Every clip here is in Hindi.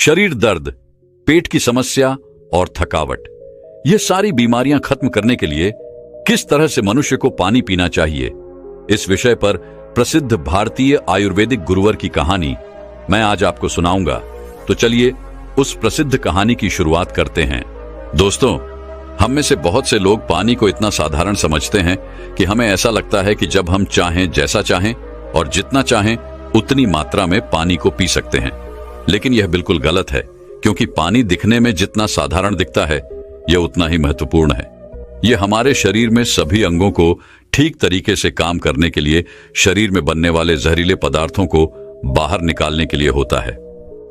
शरीर दर्द, पेट की समस्या और थकावट, ये सारी बीमारियां खत्म करने के लिए किस तरह से मनुष्य को पानी पीना चाहिए, इस विषय पर प्रसिद्ध भारतीय आयुर्वेदिक गुरुवर की कहानी मैं आज आपको सुनाऊंगा। तो चलिए उस प्रसिद्ध कहानी की शुरुआत करते हैं। दोस्तों, हम में से बहुत से लोग पानी को इतना साधारण समझते हैं कि हमें ऐसा लगता है कि जब हम चाहें, जैसा चाहें और जितना चाहें उतनी मात्रा में पानी को पी सकते हैं। लेकिन यह बिल्कुल गलत है, क्योंकि पानी दिखने में जितना साधारण दिखता है यह उतना ही महत्वपूर्ण है। यह हमारे शरीर में सभी अंगों को ठीक तरीके से काम करने के लिए, शरीर में बनने वाले जहरीले पदार्थों को बाहर निकालने के लिए होता है।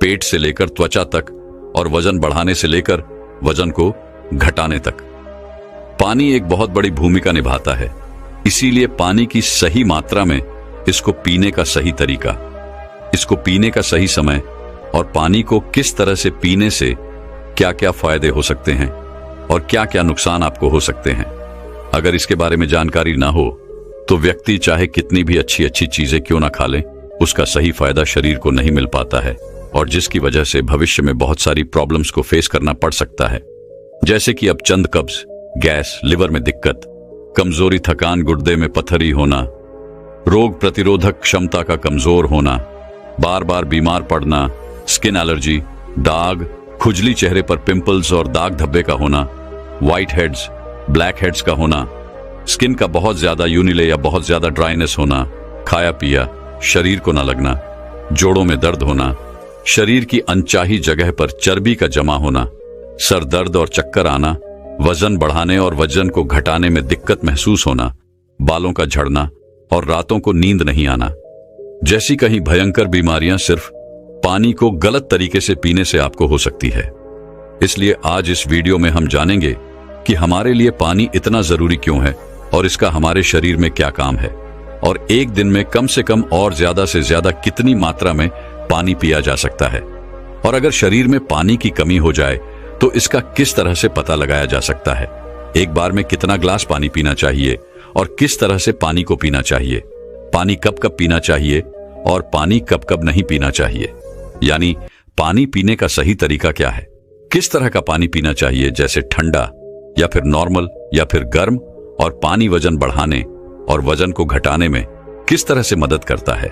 पेट से लेकर त्वचा तक और वजन बढ़ाने से लेकर वजन को घटाने तक पानी एक बहुत बड़ी भूमिका निभाता है। इसीलिए पानी की सही मात्रा में, इसको पीने का सही तरीका, इसको पीने का सही समय और पानी को किस तरह से पीने से क्या क्या फायदे हो सकते हैं और क्या क्या नुकसान आपको हो सकते हैं, अगर इसके बारे में जानकारी ना हो तो व्यक्ति चाहे कितनी भी अच्छी अच्छी चीजें क्यों ना खा ले, उसका सही फायदा शरीर को नहीं मिल पाता है और जिसकी वजह से भविष्य में बहुत सारी प्रॉब्लम्स को फेस करना पड़ सकता है। जैसे कि अब चंद कब्ज, गैस, लिवर में दिक्कत, कमजोरी, थकान, गुर्दे में पथरी होना, रोग प्रतिरोधक क्षमता का कमजोर होना, बार बार बीमार पड़ना, स्किन एलर्जी, दाग, खुजली, चेहरे पर पिंपल्स और दाग धब्बे का होना, व्हाइट हेड्स, ब्लैक हेड्स का होना, स्किन का बहुत ज्यादा यूनिले या बहुत ज्यादा ड्राइनेस होना, खाया पिया शरीर को न लगना, जोड़ों में दर्द होना, शरीर की अनचाही जगह पर चर्बी का जमा होना, सर दर्द और चक्कर आना, वजन बढ़ाने और वजन को घटाने में दिक्कत महसूस होना, बालों का झड़ना और रातों को नींद नहीं आना जैसी कई भयंकर बीमारियां सिर्फ पानी को गलत तरीके से पीने से आपको हो सकती है। इसलिए आज इस वीडियो में हम जानेंगे कि हमारे लिए पानी इतना जरूरी क्यों है और इसका हमारे शरीर में क्या काम है और एक दिन में कम से कम और ज्यादा से ज्यादा कितनी मात्रा में पानी पिया जा सकता है, और अगर शरीर में पानी की कमी हो जाए तो इसका किस तरह से पता लगाया जा सकता है, एक बार में कितना ग्लास पानी पीना चाहिए और किस तरह से पानी को पीना चाहिए, पानी कब कब पीना चाहिए और पानी कब कब नहीं पीना चाहिए, यानी पानी पीने का सही तरीका क्या है, किस तरह का पानी पीना चाहिए, जैसे ठंडा या फिर नॉर्मल या फिर गर्म, और पानी वजन बढ़ाने और वजन को घटाने में किस तरह से मदद करता है।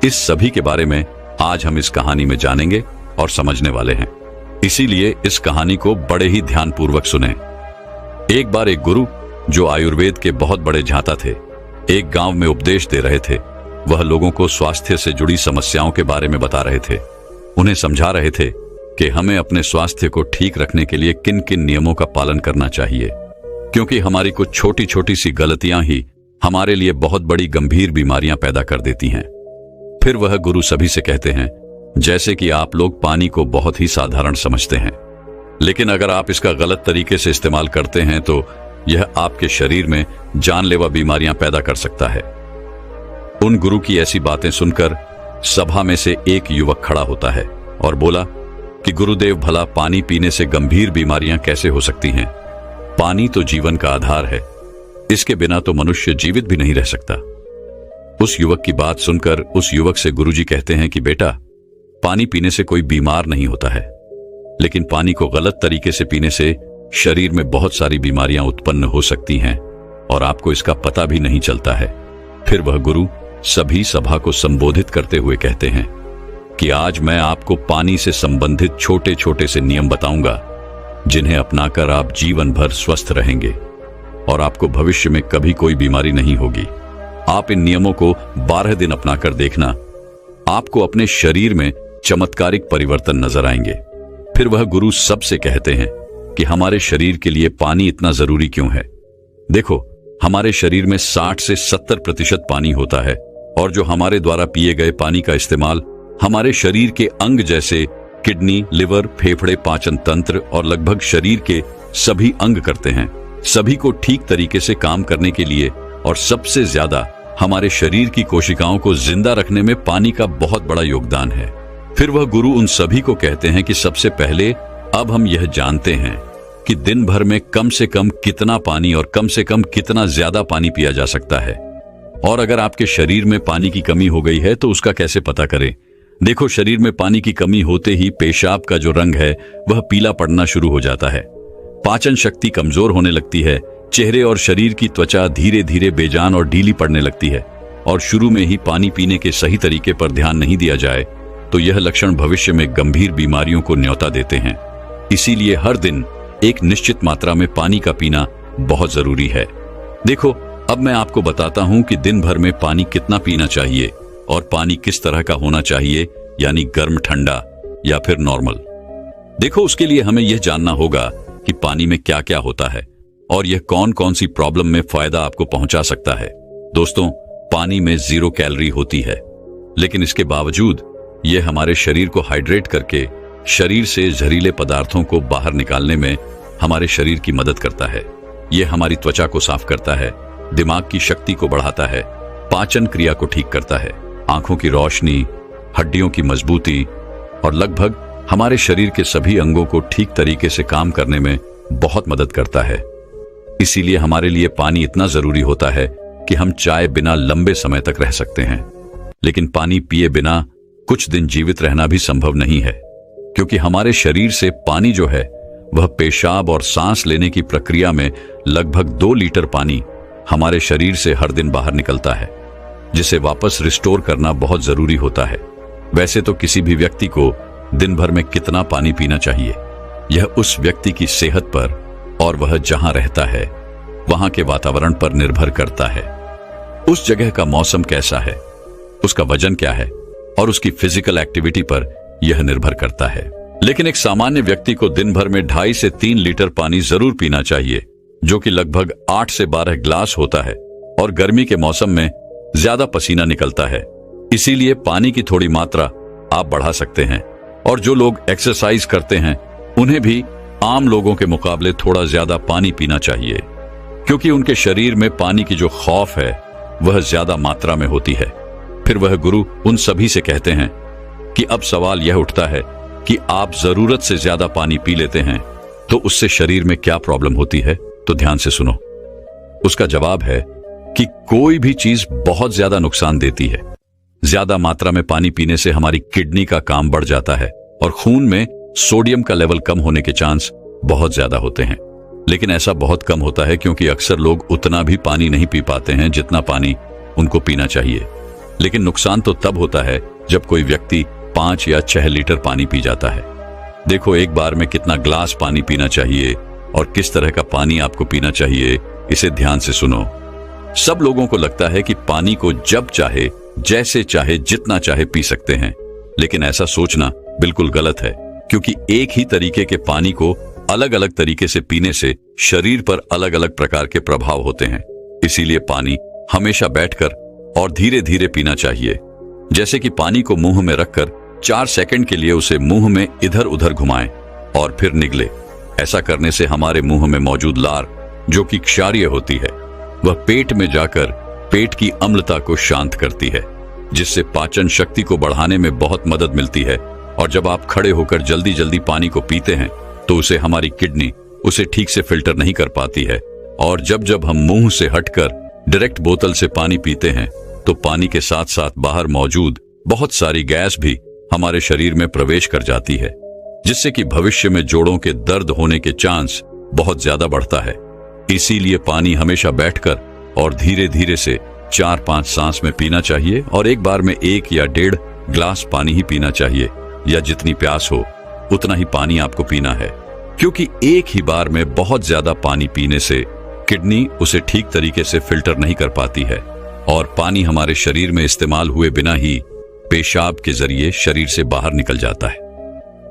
इस सभी के बारे में आज हम इस कहानी में जानेंगे और समझने वाले हैं। इसीलिए इस कहानी को बड़े ही ध्यानपूर्वक सुने। एक बार एक गुरु, जो आयुर्वेद के बहुत बड़े झांता थे, एक गांव में उपदेश दे रहे थे। वह लोगों को स्वास्थ्य से जुड़ी समस्याओं के बारे में बता रहे थे। उन्हें समझा रहे थे कि हमें अपने स्वास्थ्य को ठीक रखने के लिए किन किन नियमों का पालन करना चाहिए, क्योंकि हमारी कुछ छोटी छोटी सी गलतियां ही हमारे लिए बहुत बड़ी गंभीर बीमारियां पैदा कर देती हैं। फिर वह गुरु सभी से कहते हैं, जैसे कि आप लोग पानी को बहुत ही साधारण समझते हैं, लेकिन अगर आप इसका गलत तरीके से इस्तेमाल करते हैं तो यह आपके शरीर में जानलेवा बीमारियां पैदा कर सकता है। उन गुरु की ऐसी बातें सुनकर सभा में से एक युवक खड़ा होता है और बोला कि गुरुदेव, भला पानी पीने से गंभीर बीमारियां कैसे हो सकती हैं? पानी तो जीवन का आधार है, इसके बिना तो मनुष्य जीवित भी नहीं रह सकता। उस युवक की बात सुनकर उस युवक से गुरुजी कहते हैं कि बेटा, पानी पीने से कोई बीमार नहीं होता है, लेकिन पानी को गलत तरीके से पीने से शरीर में बहुत सारी बीमारियां उत्पन्न हो सकती हैं और आपको इसका पता भी नहीं चलता है। फिर वह गुरु सभी सभा को संबोधित करते हुए कहते हैं कि आज मैं आपको पानी से संबंधित छोटे छोटे से नियम बताऊंगा, जिन्हें अपनाकर आप जीवन भर स्वस्थ रहेंगे और आपको भविष्य में कभी कोई बीमारी नहीं होगी। आप इन नियमों को 12 दिन अपनाकर देखना, आपको अपने शरीर में चमत्कारिक परिवर्तन नजर आएंगे। फिर वह गुरु सबसे कहते हैं कि हमारे शरीर के लिए पानी इतना जरूरी क्यों है। देखो, हमारे शरीर में 60 से 70% पानी होता है और जो हमारे द्वारा पिए गए पानी का इस्तेमाल हमारे शरीर के अंग जैसे किडनी, लिवर, फेफड़े, पाचन तंत्र और लगभग शरीर के सभी अंग करते हैं। सभी को ठीक तरीके से काम करने के लिए और सबसे ज्यादा हमारे शरीर की कोशिकाओं को जिंदा रखने में पानी का बहुत बड़ा योगदान है। फिर वह गुरु उन सभी को कहते हैं कि सबसे पहले अब हम यह जानते हैं कि दिन भर में कम से कम कितना पानी और कम से कम कितना ज्यादा पानी पिया जा सकता है, और अगर आपके शरीर में पानी की कमी हो गई है तो उसका कैसे पता करें। देखो, शरीर में पानी की कमी होते ही पेशाब का जो रंग है वह पीला पड़ना शुरू हो जाता है। पाचन शक्ति कमजोर होने लगती है। चेहरे और शरीर की त्वचा धीरे धीरे बेजान और ढीली पड़ने लगती है। और शुरू में ही पानी पीने के सही तरीके पर ध्यान नहीं दिया जाए तो यह लक्षण भविष्य में गंभीर बीमारियों को न्योता देते हैं। इसीलिए हर दिन एक निश्चित मात्रा में पानी का पीना बहुत जरूरी है। देखो, अब मैं आपको बताता हूं कि दिन भर में पानी कितना पीना चाहिए और पानी किस तरह का होना चाहिए, यानी गर्म, ठंडा या फिर नॉर्मल। देखो, उसके लिए हमें यह जानना होगा कि पानी में क्या क्या होता है और यह कौन कौन सी प्रॉब्लम में फायदा आपको पहुंचा सकता है। दोस्तों, पानी में 0 कैलोरी होती है, लेकिन इसके बावजूद यह हमारे शरीर को हाइड्रेट करके शरीर से जहरीले पदार्थों को बाहर निकालने में हमारे शरीर की मदद करता है। यह हमारी त्वचा को साफ करता है, दिमाग की शक्ति को बढ़ाता है, पाचन क्रिया को ठीक करता है, आंखों की रोशनी, हड्डियों की मजबूती और लगभग हमारे शरीर के सभी अंगों को ठीक तरीके से काम करने में बहुत मदद करता है। इसीलिए हमारे लिए पानी इतना जरूरी होता है कि हम चाय बिना लंबे समय तक रह सकते हैं, लेकिन पानी पिए बिना कुछ दिन जीवित रहना भी संभव नहीं है, क्योंकि हमारे शरीर से पानी जो है वह पेशाब और सांस लेने की प्रक्रिया में लगभग 2 लीटर पानी हमारे शरीर से हर दिन बाहर निकलता है, जिसे वापस रिस्टोर करना बहुत जरूरी होता है। वैसे तो किसी भी व्यक्ति को दिन भर में कितना पानी पीना चाहिए, यह उस व्यक्ति की सेहत पर और वह जहां रहता है वहां के वातावरण पर निर्भर करता है। उस जगह का मौसम कैसा है, उसका वजन क्या है और उसकी फिजिकल एक्टिविटी पर यह निर्भर करता है। लेकिन एक सामान्य व्यक्ति को दिन भर में 2.5 से 3 लीटर पानी जरूर पीना चाहिए, जो कि लगभग 8 से 12 ग्लास होता है। और गर्मी के मौसम में ज्यादा पसीना निकलता है, इसीलिए पानी की थोड़ी मात्रा आप बढ़ा सकते हैं। और जो लोग एक्सरसाइज करते हैं उन्हें भी आम लोगों के मुकाबले थोड़ा ज्यादा पानी पीना चाहिए, क्योंकि उनके शरीर में पानी की जो खौफ है वह ज्यादा मात्रा में होती है। फिर वह गुरु उन सभी से कहते हैं कि अब सवाल यह उठता है कि आप जरूरत से ज्यादा पानी पी लेते हैं तो उससे शरीर में क्या प्रॉब्लम होती है। तो ध्यान से सुनो। उसका जवाब है कि कोई भी चीज बहुत ज्यादा नुकसान देती है। ज्यादा मात्रा में पानी पीने से हमारी किडनी का काम बढ़ जाता है और खून में सोडियम का लेवल कम होने के चांस बहुत ज्यादा होते हैं। लेकिन ऐसा बहुत कम होता है, क्योंकि अक्सर लोग उतना भी पानी नहीं पी पाते हैं जितना पानी उनको पीना चाहिए। लेकिन नुकसान तो तब होता है जब कोई व्यक्ति 5 या 6 लीटर पानी पी जाता है। देखो, एक बार में कितना ग्लास पानी पीना चाहिए और किस तरह का पानी आपको पीना चाहिए, इसे ध्यान से सुनो। सब लोगों को लगता है कि पानी को जब चाहे, जैसे चाहे, जितना चाहे पी सकते हैं, लेकिन ऐसा सोचना बिल्कुल गलत है, क्योंकि एक ही तरीके के पानी को अलग अलग तरीके से पीने से शरीर पर अलग अलग प्रकार के प्रभाव होते हैं। इसीलिए पानी हमेशा बैठकर और धीरे धीरे पीना चाहिए। जैसे कि पानी को मुंह में रखकर 4 सेकंड के लिए उसे मुंह में इधर उधर घुमाएं और फिर निगले। ऐसा करने से हमारे मुंह में मौजूद लार, जो कि क्षारीय होती है, वह पेट में जाकर पेट की अम्लता को शांत करती है, जिससे पाचन शक्ति को बढ़ाने में बहुत मदद मिलती है। और जब आप खड़े होकर जल्दी जल्दी पानी को पीते हैं तो उसे हमारी किडनी उसे ठीक से फिल्टर नहीं कर पाती है। और जब जब हम मुंह से हटकर डायरेक्ट बोतल से पानी पीते हैं तो पानी के साथ साथ बाहर मौजूद बहुत सारी गैस भी हमारे शरीर में प्रवेश कर जाती है, जिससे कि भविष्य में जोड़ों के दर्द होने के चांस बहुत ज्यादा बढ़ता है। इसीलिए पानी हमेशा बैठकर और धीरे धीरे से 4-5 सांस में पीना चाहिए और एक बार में 1 या 1.5 ग्लास पानी ही पीना चाहिए, या जितनी प्यास हो उतना ही पानी आपको पीना है। क्योंकि एक ही बार में बहुत ज्यादा पानी पीने से किडनी उसे ठीक तरीके से फिल्टर नहीं कर पाती है और पानी हमारे शरीर में इस्तेमाल हुए बिना ही पेशाब के जरिए शरीर से बाहर निकल जाता है,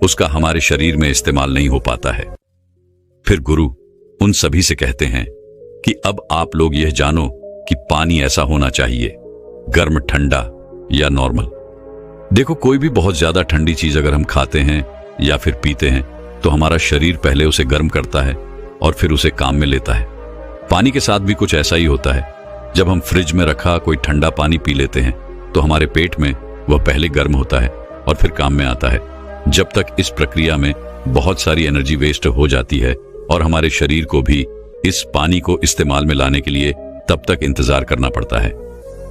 उसका हमारे शरीर में इस्तेमाल नहीं हो पाता है। फिर गुरु उन सभी से कहते हैं कि अब आप लोग यह जानो कि पानी ऐसा होना चाहिए, गर्म, ठंडा या नॉर्मल। देखो, कोई भी बहुत ज्यादा ठंडी चीज अगर हम खाते हैं या फिर पीते हैं तो हमारा शरीर पहले उसे गर्म करता है और फिर उसे काम में लेता है। पानी के साथ भी कुछ ऐसा ही होता है। जब हम फ्रिज में रखा कोई ठंडा पानी पी लेते हैं तो हमारे पेट में वह पहले गर्म होता है और फिर काम में आता है। जब तक इस प्रक्रिया में बहुत सारी एनर्जी वेस्ट हो जाती है और हमारे शरीर को भी इस पानी को इस्तेमाल में लाने के लिए तब तक इंतजार करना पड़ता है,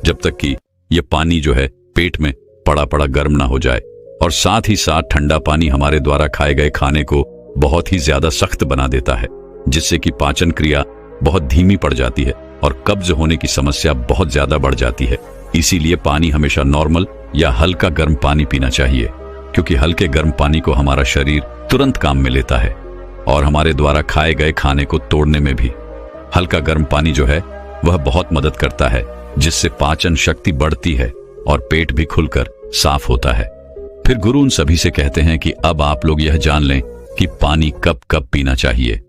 जब तक कि यह पानी जो है पेट में पड़ा पड़ा गर्म ना हो जाए, और साथ ही साथ ठंडा पानी हमारे द्वारा खाए गए खाने को बहुत ही ज्यादा सख्त बना देता है, जिससे कि पाचन क्रिया बहुत धीमी पड़ जाती है और कब्ज होने की समस्या बहुत ज्यादा बढ़ जाती है। इसीलिए पानी हमेशा नॉर्मल या हल्का गर्म पानी पीना चाहिए, क्योंकि हल्के गर्म पानी को हमारा शरीर तुरंत काम में लेता है और हमारे द्वारा खाए गए खाने को तोड़ने में भी हल्का गर्म पानी जो है वह बहुत मदद करता है, जिससे पाचन शक्ति बढ़ती है और पेट भी खुलकर साफ होता है। फिर गुरु उन सभी से कहते हैं कि अब आप लोग यह जान लें कि पानी कब कब पीना चाहिए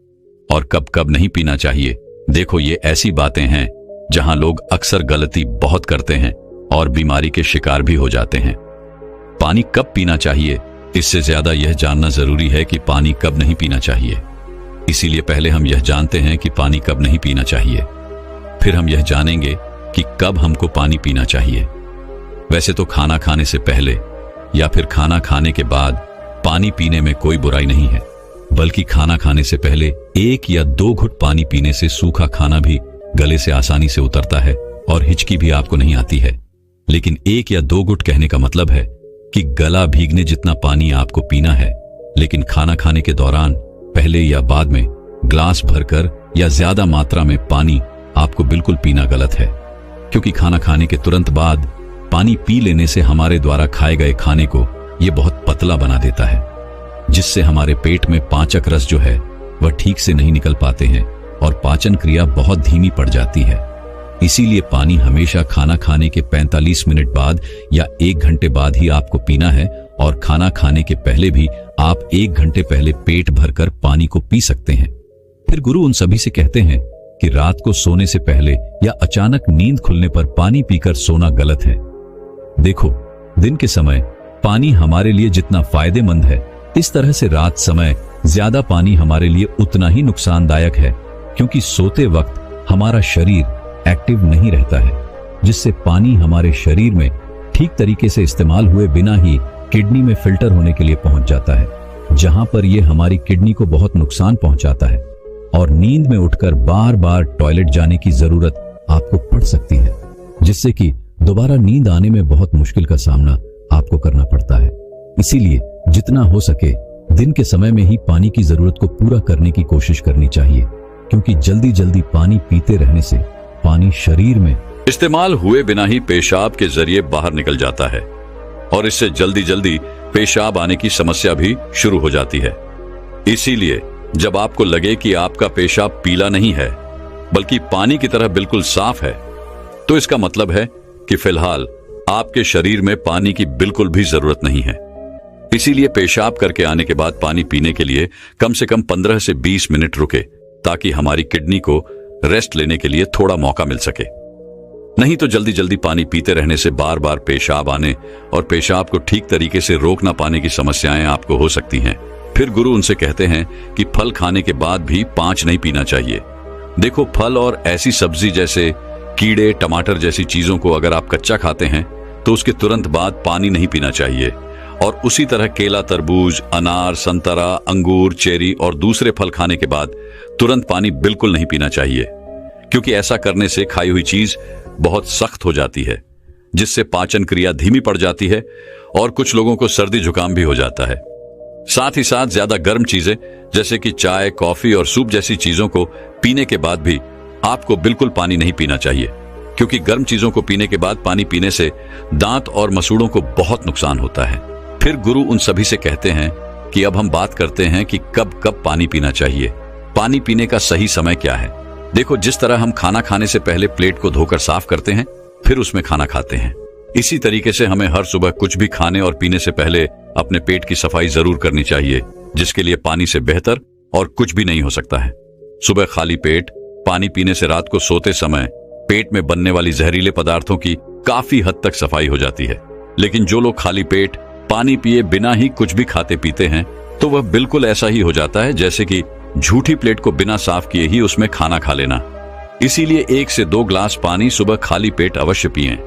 और कब कब नहीं पीना चाहिए। देखो, ये ऐसी बातें हैं जहां लोग अक्सर गलती बहुत करते हैं और बीमारी के शिकार भी हो जाते हैं। पानी कब पीना चाहिए, इससे ज्यादा यह जानना जरूरी है कि पानी कब नहीं पीना चाहिए। इसीलिए पहले हम यह जानते हैं कि पानी कब नहीं पीना चाहिए, फिर हम यह जानेंगे कि कब हमको पानी पीना चाहिए। वैसे तो खाना खाने से पहले या फिर खाना खाने के बाद पानी पीने में कोई बुराई नहीं है, बल्कि खाना खाने से पहले 1 या 2 घुट पानी पीने से सूखा खाना भी गले से आसानी से उतरता है और हिचकी भी आपको नहीं आती है। लेकिन 1 या 2 घुट कहने का मतलब है कि गला भीगने जितना पानी आपको पीना है, लेकिन खाना खाने के दौरान पहले या बाद में ग्लास भरकर या ज्यादा मात्रा में पानी आपको बिल्कुल पीना गलत है, क्योंकि खाना खाने के तुरंत बाद पानी पी लेने से हमारे द्वारा खाए गए खाने को यह बहुत पतला बना देता है, जिससे हमारे पेट में पाचक रस जो है वह ठीक से नहीं निकल पाते हैं और पाचन क्रिया बहुत धीमी पड़ जाती है। इसीलिए पानी हमेशा खाना खाने के 45 मिनट बाद या 1 घंटे बाद ही आपको पीना है, और खाना खाने के पहले भी आप 1 घंटे पहले पेट भरकर पानी को पी सकते हैं। फिर गुरु उन सभी से कहते हैं कि रात को सोने से पहले या अचानक नींद खुलने पर पानी पीकर सोना गलत है। देखो, दिन के समय पानी हमारे लिए जितना फायदेमंद है, इस तरह से रात समय ज्यादा पानी हमारे लिए उतना ही नुकसानदायक है, क्योंकि सोते वक्त हमारा शरीर एक्टिव नहीं रहता है, जिससे पानी हमारे शरीर में ठीक तरीके से इस्तेमाल हुए बिना ही किडनी में फिल्टर होने के लिए पहुंच जाता है, जहां पर यह हमारी किडनी को बहुत नुकसान पहुंचाता है और नींद में उठकर बार बार टॉयलेट जाने की जरूरत आपको पड़ सकती है, जिससे कि दोबारा नींद आने में बहुत मुश्किल का सामना आपको करना पड़ता है। इसीलिए जितना हो सके दिन के समय में ही पानी की जरूरत को पूरा करने की कोशिश करनी चाहिए, क्योंकि जल्दी जल्दी पानी पीते रहने से पानी शरीर में इस्तेमाल हुए बिना ही पेशाब के जरिए बाहर निकल जाता है और इससे जल्दी जल्दी पेशाब आने की समस्या भी शुरू हो जाती है। इसीलिए जब आपको लगे कि आपका पेशाब पीला नहीं है बल्कि पानी की तरह बिल्कुल साफ है, तो इसका मतलब है कि फिलहाल आपके शरीर में पानी की बिल्कुल भी जरूरत नहीं है। इसीलिए पेशाब करके आने के बाद पानी पीने के लिए कम से कम 15 से 20 मिनट रुके, ताकि हमारी किडनी को रेस्ट लेने के लिए थोड़ा मौका मिल सके। नहीं तो जल्दी जल्दी पानी पीते रहने से बार बार पेशाब आने और पेशाब को ठीक तरीके से रोक ना पाने की समस्याएं आपको हो सकती हैं। फिर गुरु उनसे कहते हैं कि फल खाने के बाद भी 5 नहीं पीना चाहिए। देखो, फल और ऐसी सब्जी जैसे कीड़े, टमाटर जैसी चीजों को अगर आप कच्चा खाते हैं तो उसके तुरंत बाद पानी नहीं पीना चाहिए, और उसी तरह केला, तरबूज, अनार, संतरा, अंगूर, चेरी और दूसरे फल खाने के बाद तुरंत पानी बिल्कुल नहीं पीना चाहिए, क्योंकि ऐसा करने से खाई हुई चीज बहुत सख्त हो जाती है, जिससे पाचन क्रिया धीमी पड़ जाती है और कुछ लोगों को सर्दी जुकाम भी हो जाता है। साथ ही साथ ज्यादा गर्म चीजें जैसे कि चाय, कॉफी और सूप जैसी चीजों को पीने के बाद भी आपको बिल्कुल पानी नहीं पीना चाहिए, क्योंकि गर्म चीजों को पीने के बाद पानी पीने से दांत और मसूड़ों को बहुत नुकसान होता है। फिर गुरु उन सभी से कहते हैं कि अब हम बात करते हैं कि कब कब पानी पीना चाहिए। पानी पीने का सही समय क्या है? देखो, जिस तरह हम खाना खाने से पहले प्लेट को धोकर साफ करते हैं, फिर उसमें खाना खाते हैं, इसी तरीके से हमें हर सुबह कुछ भी खाने और पीने से पहले अपने पेट की सफाई जरूर करनी चाहिए, जिसके लिए पानी से बेहतर और कुछ भी नहीं हो सकता है। सुबह खाली पेट पानी पीने से रात को सोते समय पेट में बनने वाली जहरीले पदार्थों की काफी हद तक सफाई हो जाती है। लेकिन जो लोग खाली पेट पानी पिए बिना ही कुछ भी खाते पीते हैं, तो वह बिल्कुल ऐसा ही हो जाता है जैसे कि झूठी प्लेट को बिना साफ किए ही उसमें खाना खा लेना। इसीलिए 1 से 2 ग्लास पानी सुबह खाली पेट अवश्य पिएं।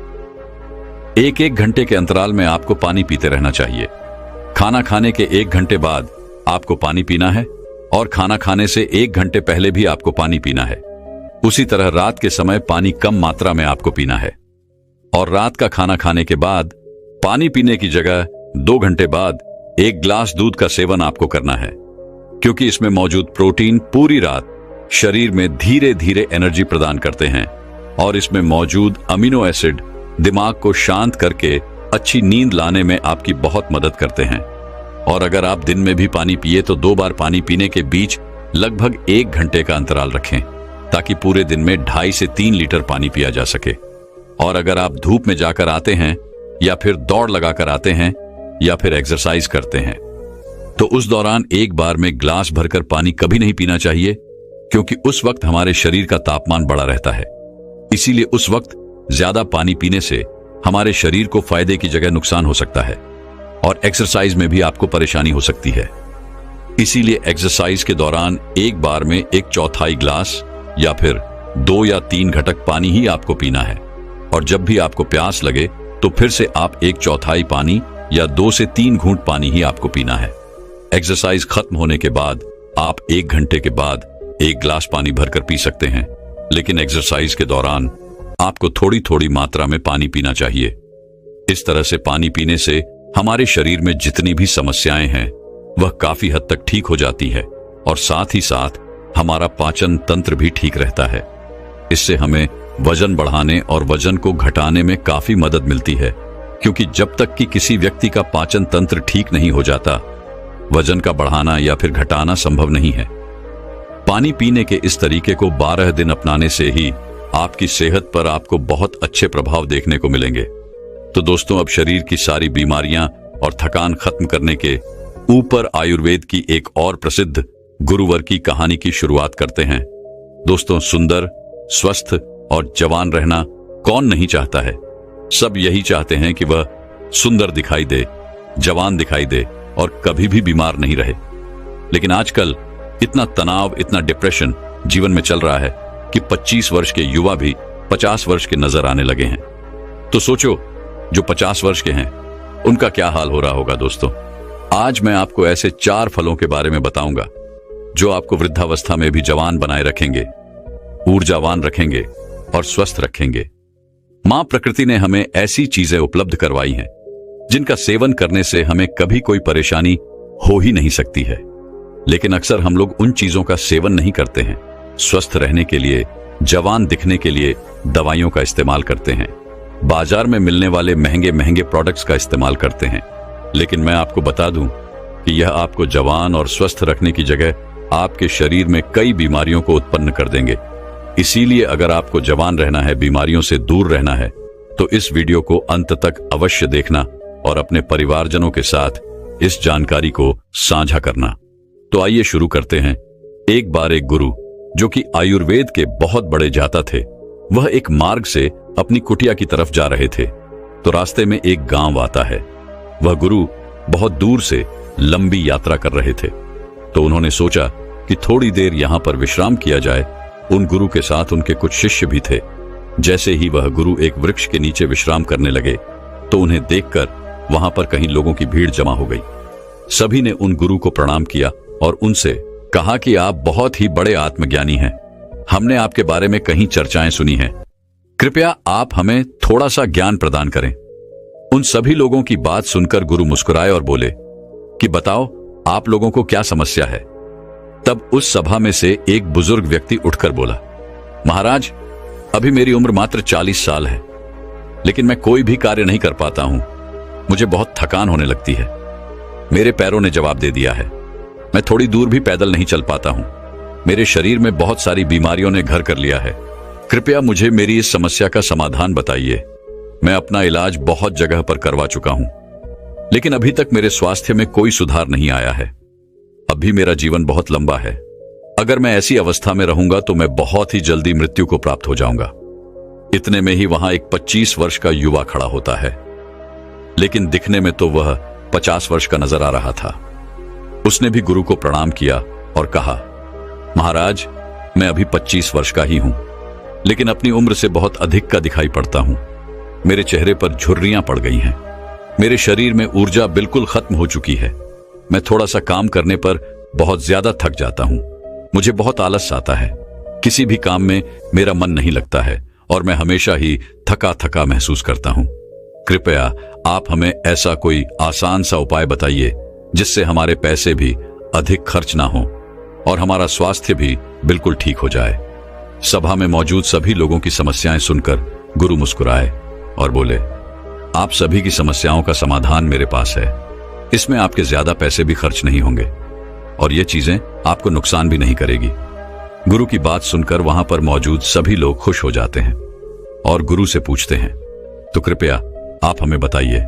1-1 घंटे के अंतराल में आपको पानी पीते रहना चाहिए। खाना खाने के 1 घंटे बाद आपको पानी पीना है और खाना खाने से 1 घंटे पहले भी आपको पानी पीना है। उसी तरह रात के समय पानी कम मात्रा में आपको पीना है और रात का खाना खाने के बाद पानी पीने की जगह 2 घंटे बाद 1 गिलास दूध का सेवन आपको करना है, क्योंकि इसमें मौजूद प्रोटीन पूरी रात शरीर में धीरे धीरे एनर्जी प्रदान करते हैं और इसमें मौजूद अमीनो एसिड दिमाग को शांत करके अच्छी नींद लाने में आपकी बहुत मदद करते हैं। और अगर आप दिन में भी पानी पिए तो 2 बार पानी पीने के बीच लगभग 1 घंटे का अंतराल रखें, ताकि पूरे दिन में 2.5 से 3 लीटर पानी पिया जा सके। और अगर आप धूप में जाकर आते हैं या फिर दौड़ लगाकर आते हैं या फिर एक्सरसाइज करते हैं तो उस दौरान एक बार में ग्लास भरकर पानी कभी नहीं पीना चाहिए, क्योंकि उस वक्त हमारे शरीर का तापमान बढ़ा रहता है। इसीलिए उस वक्त ज्यादा पानी पीने से हमारे शरीर को फायदे की जगह नुकसान हो सकता है और एक्सरसाइज में भी आपको परेशानी हो सकती है। इसीलिए एक्सरसाइज के दौरान एक बार में 1/4 गिलास या फिर 2 या 3 घटक पानी ही आपको पीना है। और जब भी आपको प्यास लगे तो फिर से आप 1/4 पानी या 2 से 3 घूंट पानी ही आपको पीना है। एक्सरसाइज खत्म होने के बाद आप 1 घंटे के बाद 1 गिलास पानी भरकर पी सकते हैं, लेकिन एक्सरसाइज के दौरान आपको थोड़ी थोड़ी मात्रा में पानी पीना चाहिए। इस तरह से पानी पीने से हमारे शरीर में जितनी भी समस्याएं हैं वह काफी हद तक ठीक हो जाती है और साथ ही साथ हमारा पाचन तंत्र भी ठीक रहता है। इससे हमें वजन बढ़ाने और वजन को घटाने में काफी मदद मिलती है, क्योंकि जब तक कि किसी व्यक्ति का पाचन तंत्र ठीक नहीं हो जाता, वजन का बढ़ाना या फिर घटाना संभव नहीं है। पानी पीने के इस तरीके को 12 दिन अपनाने से ही आपकी सेहत पर आपको बहुत अच्छे प्रभाव देखने को मिलेंगे। तो दोस्तों, अब शरीर की सारी बीमारियां और थकान खत्म करने के ऊपर आयुर्वेद की एक और प्रसिद्ध गुरुवर की कहानी की शुरुआत करते हैं। दोस्तों, सुंदर, स्वस्थ और जवान रहना कौन नहीं चाहता है। सब यही चाहते हैं कि वह सुंदर दिखाई दे, जवान दिखाई दे और कभी भी बीमार नहीं रहे। लेकिन आजकल इतना तनाव, इतना डिप्रेशन जीवन में चल रहा है कि 25 वर्ष के युवा भी 50 वर्ष के नजर आने लगे हैं। तो सोचो, जो 50 वर्ष के हैं उनका क्या हाल हो रहा होगा। दोस्तों, आज मैं आपको ऐसे 4 फलों के बारे में बताऊंगा जो आपको वृद्धावस्था में भी जवान बनाए रखेंगे, ऊर्जावान रखेंगे और स्वस्थ रखेंगे। मां प्रकृति ने हमें ऐसी चीजें उपलब्ध करवाई हैं जिनका सेवन करने से हमें कभी कोई परेशानी हो ही नहीं सकती है। लेकिन अक्सर हम लोग उन चीजों का सेवन नहीं करते हैं। स्वस्थ रहने के लिए, जवान दिखने के लिए दवाइयों का इस्तेमाल करते हैं, बाजार में मिलने वाले महंगे महंगे प्रोडक्ट्स का इस्तेमाल करते हैं। लेकिन मैं आपको बता दूं कि यह आपको जवान और स्वस्थ रखने की जगह आपके शरीर में कई बीमारियों को उत्पन्न कर देंगे। इसीलिए अगर आपको जवान रहना है, बीमारियों से दूर रहना है, तो इस वीडियो को अंत तक अवश्य देखना और अपने परिवारजनों के साथ इस जानकारी को साझा करना। तो आइए शुरू करते हैं। एक बार एक गुरु, जो कि आयुर्वेद के बहुत बड़े जाता थे, वह एक मार्ग से अपनी कुटिया की तरफ जा रहे थे। तो रास्ते में एक गांव आता है। वह गुरु बहुत दूर से लंबी यात्रा कर रहे थे, तो उन्होंने सोचा कि थोड़ी देर यहां पर विश्राम किया जाए। उन गुरु के साथ उनके कुछ शिष्य भी थे। जैसे ही वह गुरु एक वृक्ष के नीचे विश्राम करने लगे तो उन्हें देखकर वहां पर कहीं लोगों की भीड़ जमा हो गई। सभी ने उन गुरु को प्रणाम किया और उनसे कहा कि आप बहुत ही बड़े आत्मज्ञानी हैं। हमने आपके बारे में कहीं चर्चाएं सुनी हैं। कृपया आप हमें थोड़ा सा ज्ञान प्रदान करें। उन सभी लोगों की बात सुनकर गुरु मुस्कुराए और बोले कि बताओ, आप लोगों को क्या समस्या है। तब उस सभा में से एक बुजुर्ग व्यक्ति उठकर बोला, महाराज, अभी मेरी उम्र मात्र 40 साल है, लेकिन मैं कोई भी कार्य नहीं कर पाता हूं। मुझे बहुत थकान होने लगती है। मेरे पैरों ने जवाब दे दिया है। मैं थोड़ी दूर भी पैदल नहीं चल पाता हूं। मेरे शरीर में बहुत सारी बीमारियों ने घर कर लिया है। कृपया मुझे मेरी इस समस्या का समाधान बताइए। मैं अपना इलाज बहुत जगह पर करवा चुका हूं, लेकिन अभी तक मेरे स्वास्थ्य में कोई सुधार नहीं आया है। अभी मेरा जीवन बहुत लंबा है। अगर मैं ऐसी अवस्था में रहूंगा तो मैं बहुत ही जल्दी मृत्यु को प्राप्त हो जाऊंगा। इतने में ही वहां एक 25 वर्ष का युवा खड़ा होता है, लेकिन दिखने में तो वह 50 वर्ष का नजर आ रहा था। उसने भी गुरु को प्रणाम किया और कहा, महाराज, मैं अभी 25 वर्ष का ही हूं, लेकिन अपनी उम्र से बहुत अधिक का दिखाई पड़ता हूं। मेरे चेहरे पर झुर्रियां पड़ गई हैं। मेरे शरीर में ऊर्जा बिल्कुल खत्म हो चुकी है। मैं थोड़ा सा काम करने पर बहुत ज्यादा थक जाता हूं। मुझे बहुत आलस आता है। किसी भी काम में मेरा मन नहीं लगता है और मैं हमेशा ही थका थका महसूस करता हूं। कृपया आप हमें ऐसा कोई आसान सा उपाय बताइए जिससे हमारे पैसे भी अधिक खर्च ना हो और हमारा स्वास्थ्य भी बिल्कुल ठीक हो जाए। सभा में मौजूद सभी लोगों की समस्याएं सुनकर गुरु मुस्कुराए और बोले, आप सभी की समस्याओं का समाधान मेरे पास है। इसमें आपके ज्यादा पैसे भी खर्च नहीं होंगे और ये चीजें आपको नुकसान भी नहीं करेगी। गुरु की बात सुनकर वहां पर मौजूद सभी लोग खुश हो जाते हैं और गुरु से पूछते हैं, तो कृपया आप हमें बताइए।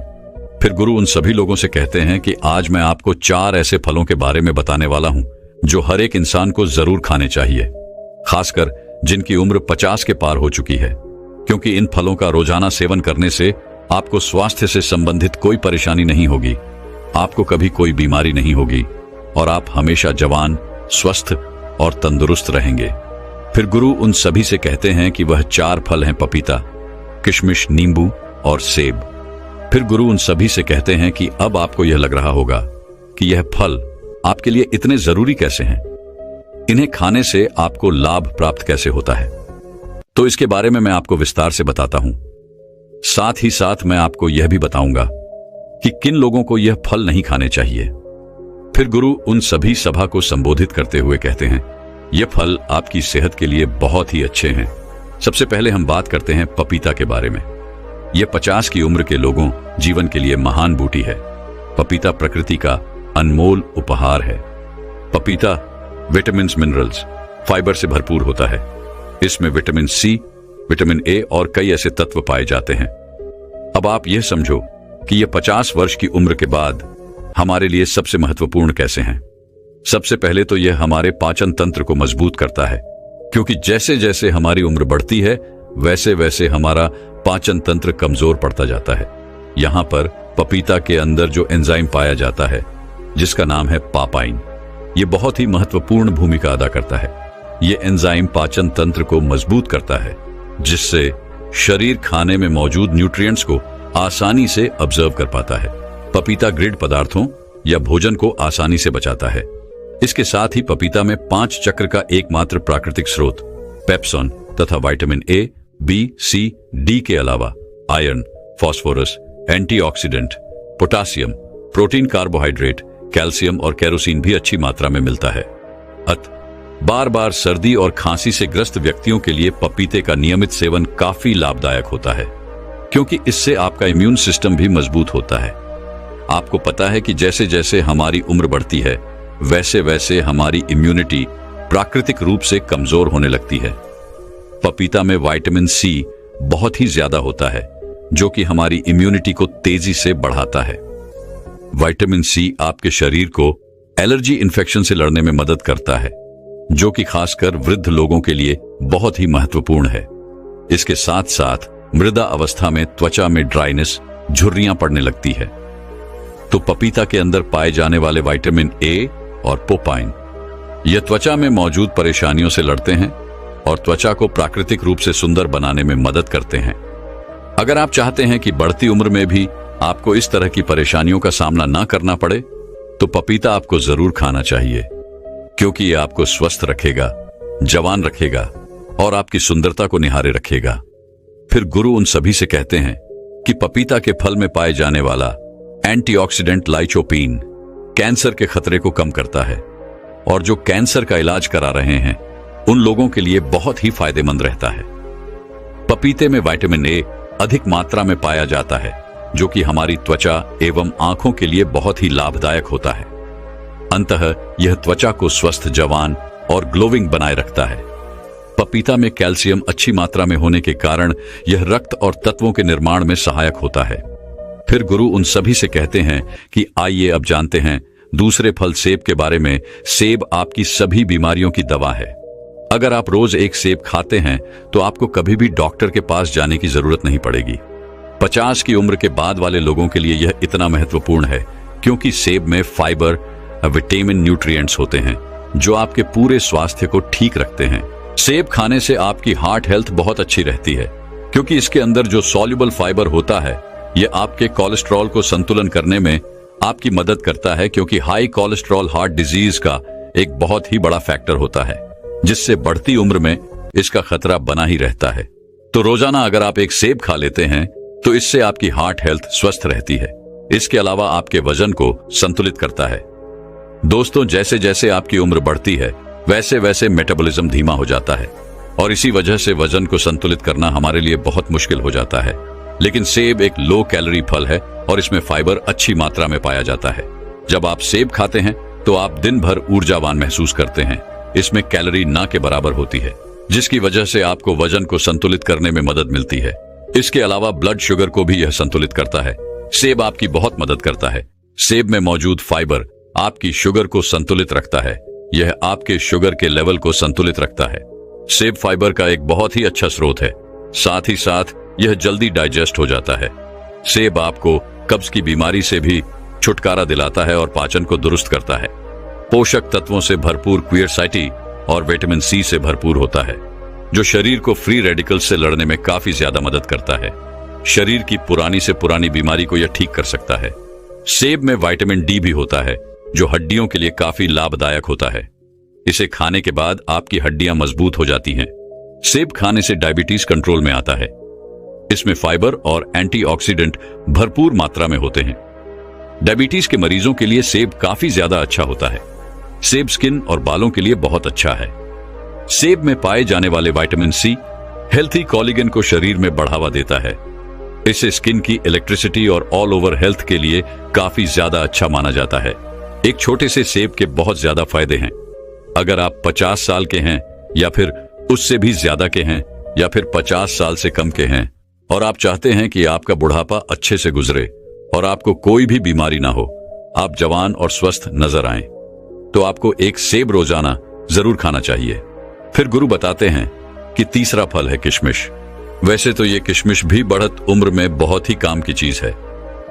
फिर गुरु उन सभी लोगों से कहते हैं कि आज मैं आपको 4 ऐसे फलों के बारे में बताने वाला हूं जो हर एक इंसान को जरूर खाने चाहिए, खासकर जिनकी उम्र 50 के पार हो चुकी है, क्योंकि इन फलों का रोजाना सेवन करने से आपको स्वास्थ्य से संबंधित कोई परेशानी नहीं होगी, आपको कभी कोई बीमारी नहीं होगी और आप हमेशा जवान, स्वस्थ और तंदुरुस्त रहेंगे। फिर गुरु उन सभी से कहते हैं कि वह 4 फल हैं, पपीता, किशमिश, नींबू और सेब। फिर गुरु उन सभी से कहते हैं कि अब आपको यह लग रहा होगा कि यह फल आपके लिए इतने जरूरी कैसे हैं, इन्हें खाने से आपको लाभ प्राप्त कैसे होता है। तो इसके बारे में मैं आपको विस्तार से बताता हूं। साथ ही साथ मैं आपको यह भी बताऊंगा कि किन लोगों को यह फल नहीं खाने चाहिए। फिर गुरु उन सभी सभा को संबोधित करते हुए कहते हैं, यह फल आपकी सेहत के लिए बहुत ही अच्छे हैं। सबसे पहले हम बात करते हैं पपीता के बारे में। यह 50 की उम्र के लोगों जीवन के लिए महान बूटी है। पपीता प्रकृति का अनमोल उपहार है। पपीता विटामिन, मिनरल्स, फाइबर से भरपूर होता है। इसमें विटामिन सी, विटामिन ए और कई ऐसे तत्व पाए जाते हैं। अब आप यह समझो कि यह 50 वर्ष की उम्र के बाद हमारे लिए सबसे महत्वपूर्ण कैसे हैं। सबसे पहले तो यह हमारे पाचन तंत्र को मजबूत करता है, क्योंकि जैसे जैसे हमारी उम्र बढ़ती है वैसे वैसे हमारा पाचन तंत्र कमजोर पड़ता जाता है। यहां पर पपीता के अंदर जो एंजाइम पाया जाता है जिसका नाम है पापाइन, यह बहुत ही महत्वपूर्ण भूमिका अदा करता है। यह एंजाइम पाचन तंत्र को मजबूत करता है, जिससे शरीर खाने में मौजूद न्यूट्रिएंट्स को आसानी से ऑब्जर्व कर पाता है। पपीता ग्रिड पदार्थों या भोजन को आसानी से बचाता है। इसके साथ ही पपीता में 5 चक्र का एकमात्र प्राकृतिक स्रोत पेप्सोन तथा vitamin A, B, C, D के अलावा iron, phosphorus, antioxidant, potassium, protein, carbohydrate, calcium और केरोसिन भी अच्छी मात्रा में मिलता है। बार बार सर्दी और खांसी से ग्रस्त व्यक्तियों के लिए पपीते का नियमित सेवन काफी लाभदायक होता है, क्योंकि इससे आपका इम्यून सिस्टम भी मजबूत होता है। आपको पता है कि जैसे जैसे हमारी उम्र बढ़ती है वैसे वैसे हमारी इम्यूनिटी प्राकृतिक रूप से कमजोर होने लगती है। पपीता में विटामिन सी बहुत ही ज्यादा होता है, जो कि हमारी इम्यूनिटी को तेजी से बढ़ाता है। विटामिन सी आपके शरीर को एलर्जी इन्फेक्शन से लड़ने में मदद करता है, जो कि खासकर वृद्ध लोगों के लिए बहुत ही महत्वपूर्ण है। इसके साथ साथ मृदा अवस्था में त्वचा में ड्राइनेस, झुर्रियां पड़ने लगती है। तो पपीता के अंदर पाए जाने वाले विटामिन ए और पोपाइन यह त्वचा में मौजूद परेशानियों से लड़ते हैं और त्वचा को प्राकृतिक रूप से सुंदर बनाने में मदद करते हैं। अगर आप चाहते हैं कि बढ़ती उम्र में भी आपको इस तरह की परेशानियों का सामना ना करना पड़े, तो पपीता आपको जरूर खाना चाहिए, क्योंकि यह आपको स्वस्थ रखेगा, जवान रखेगा और आपकी सुंदरता को निहारे रखेगा। फिर गुरु उन सभी से कहते हैं कि पपीता के फल में पाए जाने वाला एंटीऑक्सीडेंट लाइकोपीन कैंसर के खतरे को कम करता है और जो कैंसर का इलाज करा रहे हैं उन लोगों के लिए बहुत ही फायदेमंद रहता है। पपीते में विटामिन ए अधिक मात्रा में पाया जाता है, जो कि हमारी त्वचा एवं आंखों के लिए बहुत ही लाभदायक होता है। अंततः यह त्वचा को स्वस्थ, जवान और ग्लोविंग बनाए रखता है। पपीता में कैल्शियम अच्छी मात्रा में होने के कारण यह रक्त और तत्वों के निर्माण में सहायक होता है। फिर गुरु उन सभी से कहते हैं कि आइए अब जानते हैं दूसरे फल सेब के बारे में। सेब आपकी सभी बीमारियों की दवा है। अगर आप रोज एक सेब खाते हैं तो आपको कभी भी डॉक्टर के पास जाने की जरूरत नहीं पड़ेगी। 50 की उम्र के बाद वाले लोगों के लिए यह इतना महत्वपूर्ण है क्योंकि सेब में फाइबर, विटामिन, न्यूट्रिएंट्स होते हैं जो आपके पूरे स्वास्थ्य को ठीक रखते हैं। सेब खाने से आपकी हार्ट हेल्थ बहुत अच्छी रहती है, क्योंकि इसके अंदर जो सॉल्युबल फाइबर होता है यह आपके कोलेस्ट्रॉल को संतुलन करने में आपकी मदद करता है, क्योंकि हाई कोलेस्ट्रॉल हार्ट डिजीज का एक बहुत ही बड़ा फैक्टर होता है, जिससे बढ़ती उम्र में इसका खतरा बना ही रहता है। तो रोजाना अगर आप एक सेब खा लेते हैं तो इससे आपकी हार्ट हेल्थ स्वस्थ रहती है। इसके अलावा आपके वजन को संतुलित करता है। दोस्तों, जैसे जैसे आपकी उम्र बढ़ती है वैसे वैसे मेटाबॉलिज्म धीमा हो जाता है और इसी वजह से वजन को संतुलित करना हमारे लिए बहुत मुश्किल हो जाता है। लेकिन सेब एक लो कैलोरी फल है और इसमें फाइबर अच्छी मात्रा में पाया जाता है। जब आप सेब खाते हैं तो आप दिन भर ऊर्जावान महसूस करते हैं। इसमें कैलोरी ना के बराबर होती है, जिसकी वजह से आपको वजन को संतुलित करने में मदद मिलती है। इसके अलावा ब्लड शुगर को भी यह संतुलित करता है। सेब आपकी बहुत मदद करता है। सेब में मौजूद फाइबर आपकी शुगर को संतुलित रखता है। यह आपके शुगर के लेवल को संतुलित रखता है। सेब फाइबर का एक बहुत ही अच्छा स्रोत है। साथ ही साथ यह जल्दी डाइजेस्ट हो जाता है। सेब आपको कब्ज की बीमारी से भी छुटकारा दिलाता है और पाचन को दुरुस्त करता है। पोषक तत्वों से भरपूर क्वियरसाइटी और विटामिन सी से भरपूर होता है, जो शरीर को फ्री रेडिकल्स से लड़ने में काफी ज्यादा मदद करता है। शरीर की पुरानी से पुरानी बीमारी को यह ठीक कर सकता है। सेब में विटामिन डी भी होता है, जो हड्डियों के लिए काफी लाभदायक होता है। इसे खाने के बाद आपकी हड्डियां मजबूत हो जाती हैं। सेब खाने से डायबिटीज कंट्रोल में आता है। इसमें फाइबर और एंटीऑक्सीडेंट भरपूर मात्रा में होते हैं। डायबिटीज के मरीजों के लिए सेब काफी ज्यादा अच्छा होता है। सेब स्किन और बालों के लिए बहुत अच्छा है। सेब में पाए जाने वाले विटामिन सी हेल्थी कोलेजन को शरीर में बढ़ावा देता है। इसे स्किन की इलेक्ट्रिसिटी और ऑल ओवर हेल्थ के लिए काफी ज्यादा अच्छा माना जाता है। एक छोटे से सेब के बहुत ज्यादा फायदे हैं। अगर आप 50 साल के हैं या फिर उससे भी ज्यादा के हैं या फिर 50 साल से कम के हैं और आप चाहते हैं कि आपका बुढ़ापा अच्छे से गुजरे और आपको कोई भी बीमारी ना हो, आप जवान और स्वस्थ नजर आएं, तो आपको एक सेब रोजाना जरूर खाना चाहिए। फिर गुरु बताते हैं कि तीसरा फल है किशमिश। वैसे तो ये किशमिश भी बढ़त उम्र में बहुत ही काम की चीज है।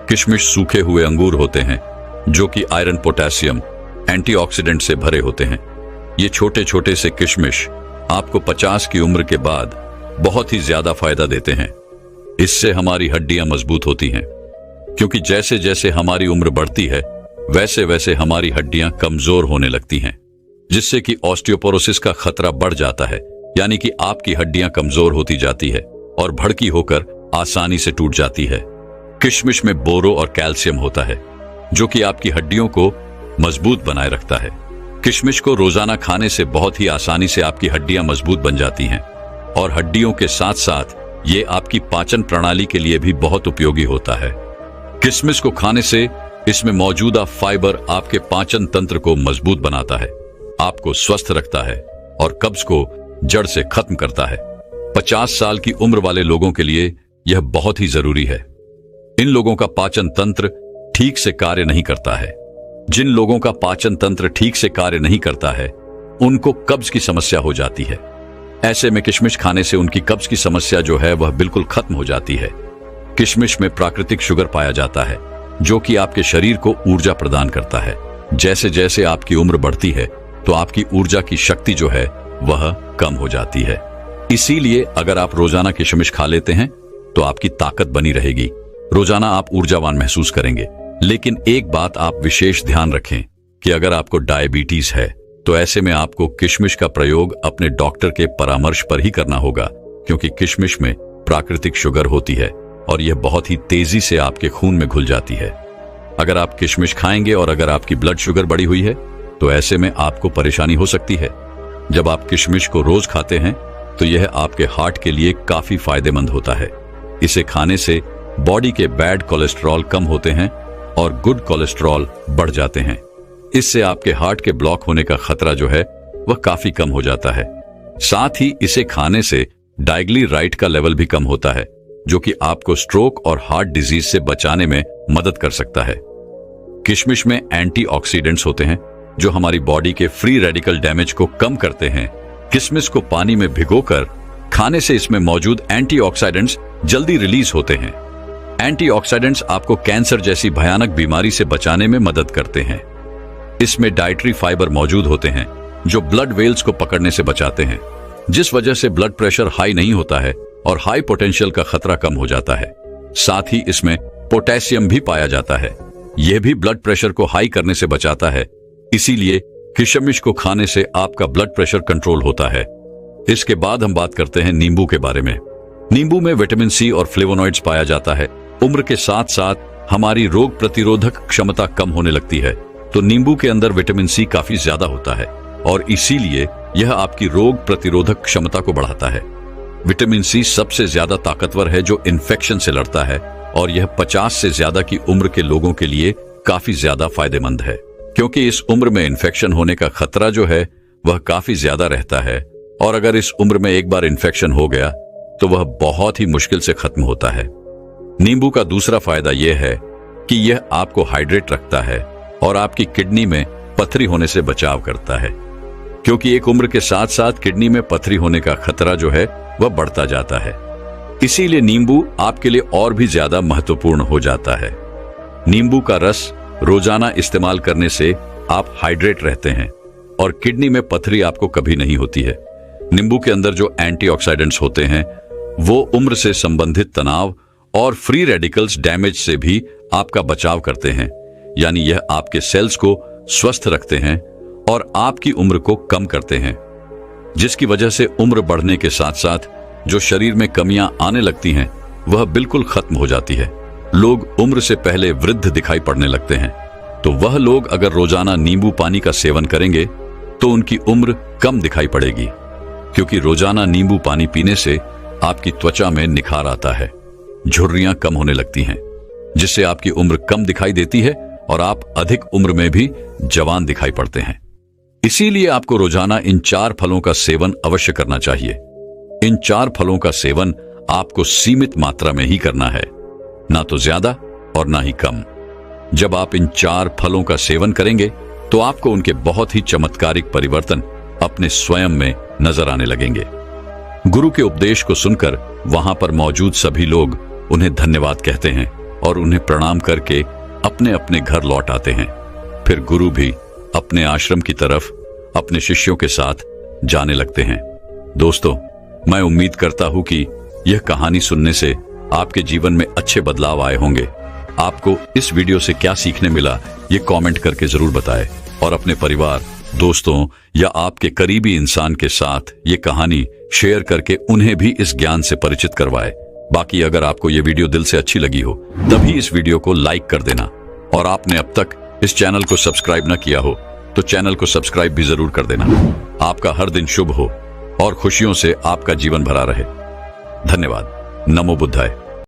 किशमिश सूखे हुए अंगूर होते हैं जो कि आयरन, पोटेशियम, एंटीऑक्सीडेंट से भरे होते हैं। ये छोटे छोटे से किशमिश आपको 50 की उम्र के बाद बहुत ही ज्यादा फायदा देते हैं। इससे हमारी हड्डियां मजबूत होती हैं, क्योंकि जैसे जैसे हमारी उम्र बढ़ती है वैसे वैसे हमारी हड्डियां कमजोर होने लगती हैं, जिससे कि ऑस्टियोपोरोसिस का खतरा बढ़ जाता है। यानी कि आपकी हड्डियां कमजोर होती जाती है और भड़की होकर आसानी से टूट जाती है। किशमिश में बोरो और कैल्शियम होता है, जो कि आपकी हड्डियों को मजबूत बनाए रखता है। किशमिश को रोजाना खाने से बहुत ही आसानी से आपकी हड्डियां मजबूत बन जाती हैं और हड्डियों के साथ साथ ये आपकी पाचन प्रणाली के लिए भी बहुत उपयोगी होता है। किशमिश को खाने से इसमें मौजूदा फाइबर आपके पाचन तंत्र को मजबूत बनाता है, आपको स्वस्थ रखता है और कब्ज को जड़ से खत्म करता है। 50 साल की उम्र वाले लोगों के लिए यह बहुत ही जरूरी है। इन लोगों का पाचन तंत्र ठीक से कार्य नहीं करता है। जिन लोगों का पाचन तंत्र ठीक से कार्य नहीं करता है उनको कब्ज की समस्या हो जाती है। ऐसे में किशमिश खाने से उनकी कब्ज की समस्या जो है वह बिल्कुल खत्म हो जाती है। किशमिश में प्राकृतिक शुगर पाया जाता है, जो कि आपके शरीर को ऊर्जा प्रदान करता है। जैसे जैसे आपकी उम्र बढ़ती है तो आपकी ऊर्जा की शक्ति जो है वह कम हो जाती है। इसीलिए अगर आप रोजाना किशमिश खा लेते हैं तो आपकी ताकत बनी रहेगी, रोजाना आप ऊर्जावान महसूस करेंगे। लेकिन एक बात आप विशेष ध्यान रखें कि अगर आपको डायबिटीज है तो ऐसे में आपको किशमिश का प्रयोग अपने डॉक्टर के परामर्श पर ही करना होगा, क्योंकि किशमिश में प्राकृतिक शुगर होती है और यह बहुत ही तेजी से आपके खून में घुल जाती है। अगर आप किशमिश खाएंगे और अगर आपकी ब्लड शुगर बढ़ी हुई है तो ऐसे में आपको परेशानी हो सकती है। जब आप किशमिश को रोज खाते हैं तो यह आपके हार्ट के लिए काफी फायदेमंद होता है। इसे खाने से बॉडी के बैड कोलेस्ट्रॉल कम होते हैं और गुड कोलेस्ट्रॉल बढ़ जाते हैं। इससे आपके हार्ट के ब्लॉक होने का खतरा जो है वह काफी कम हो जाता है। साथ ही इसे खाने से डाइग्लीराइट का लेवल भी कम होता है, जो कि आपको स्ट्रोक और हार्ट डिजीज से बचाने में मदद कर सकता है। किशमिश में एंटीऑक्सीडेंट्स होते हैं जो हमारी बॉडी के फ्री रेडिकल डैमेज को कम करते हैं। किशमिश को पानी में भिगोकर खाने से इसमें मौजूद एंटीऑक्सीडेंट्स जल्दी रिलीज होते हैं। एंटीऑक्सीडेंट्स आपको कैंसर जैसी भयानक बीमारी से बचाने में मदद करते हैं। इसमें डाइटरी फाइबर मौजूद होते हैं जो ब्लड वेल्स को पकड़ने से बचाते हैं, जिस वजह से ब्लड प्रेशर हाई नहीं होता है और हाई पोटेंशियल का खतरा कम हो जाता है। साथ ही इसमें पोटेशियम भी पाया जाता है, यह भी ब्लड प्रेशर को हाई करने से बचाता है। इसीलिए किशमिश को खाने से आपका ब्लड प्रेशर कंट्रोल होता है। इसके बाद हम बात करते हैं नींबू के बारे में। नींबू में विटामिन सी और फ्लेवोनॉइड्स पाया जाता है। उम्र के साथ साथ हमारी रोग प्रतिरोधक क्षमता कम होने लगती है, तो नींबू के अंदर विटामिन सी काफी ज्यादा होता है और इसीलिए यह आपकी रोग प्रतिरोधक क्षमता को बढ़ाता है। विटामिन सी सबसे ज्यादा ताकतवर है जो इन्फेक्शन से लड़ता है और यह 50 से ज्यादा की उम्र के लोगों के लिए काफी ज्यादा फायदेमंद है, क्योंकि इस उम्र में इन्फेक्शन होने का खतरा जो है वह काफी ज्यादा रहता है और अगर इस उम्र में एक बार इन्फेक्शन हो गया तो वह बहुत ही मुश्किल से खत्म होता है। नींबू का दूसरा फायदा यह है कि यह आपको हाइड्रेट रखता है और आपकी किडनी में पथरी होने से बचाव करता है, क्योंकि एक उम्र के साथ साथ किडनी में पथरी होने का खतरा जो है वह बढ़ता जाता है। इसीलिए नींबू आपके लिए और भी ज्यादा महत्वपूर्ण हो जाता है। नींबू का रस रोजाना इस्तेमाल करने से आप हाइड्रेट रहते हैं और किडनी में पथरी आपको कभी नहीं होती है। नींबू के अंदर जो एंटीऑक्सीडेंट्स होते हैं वो उम्र से संबंधित तनाव और फ्री रेडिकल्स डैमेज से भी आपका बचाव करते हैं, यानी यह आपके सेल्स को स्वस्थ रखते हैं और आपकी उम्र को कम करते हैं, जिसकी वजह से उम्र बढ़ने के साथ साथ जो शरीर में कमियां आने लगती हैं वह बिल्कुल खत्म हो जाती है। लोग उम्र से पहले वृद्ध दिखाई पड़ने लगते हैं, तो वह लोग अगर रोजाना नींबू पानी का सेवन करेंगे तो उनकी उम्र कम दिखाई पड़ेगी, क्योंकि रोजाना नींबू पानी पीने से आपकी त्वचा में निखार आता है, झुर्रियां कम होने लगती हैं, जिससे आपकी उम्र कम दिखाई देती है और आप अधिक उम्र में भी जवान दिखाई पड़ते हैं। इसीलिए आपको रोजाना इन 4 फलों का सेवन अवश्य करना चाहिए। इन 4 फलों का सेवन आपको सीमित मात्रा में ही करना है, ना तो ज्यादा और ना ही कम। जब आप इन 4 फलों का सेवन करेंगे तो आपको उनके बहुत ही चमत्कारिक परिवर्तन अपने स्वयं में नजर आने लगेंगे। गुरु के उपदेश को सुनकर वहां पर मौजूद सभी लोग उन्हें धन्यवाद कहते हैं और उन्हें प्रणाम करके अपने अपने घर लौट आते हैं। फिर गुरु भी अपने आश्रम की तरफ अपने शिष्यों के साथ जाने लगते हैं। दोस्तों, मैं उम्मीद करता हूं कि यह कहानी सुनने से आपके जीवन में अच्छे बदलाव आए होंगे। आपको इस वीडियो से क्या सीखने मिला ये कमेंट करके जरूर बताएं और अपने परिवार, दोस्तों या आपके करीबी इंसान के साथ ये कहानी शेयर करके उन्हें भी इस ज्ञान से परिचित करवाएं। बाकी अगर आपको ये वीडियो दिल से अच्छी लगी हो तभी इस वीडियो को लाइक कर देना और आपने अब तक इस चैनल को सब्सक्राइब न किया हो तो चैनल को सब्सक्राइब भी जरूर कर देना। आपका हर दिन शुभ हो और खुशियों से आपका जीवन भरा रहे। धन्यवाद। नमो बुद्धाय।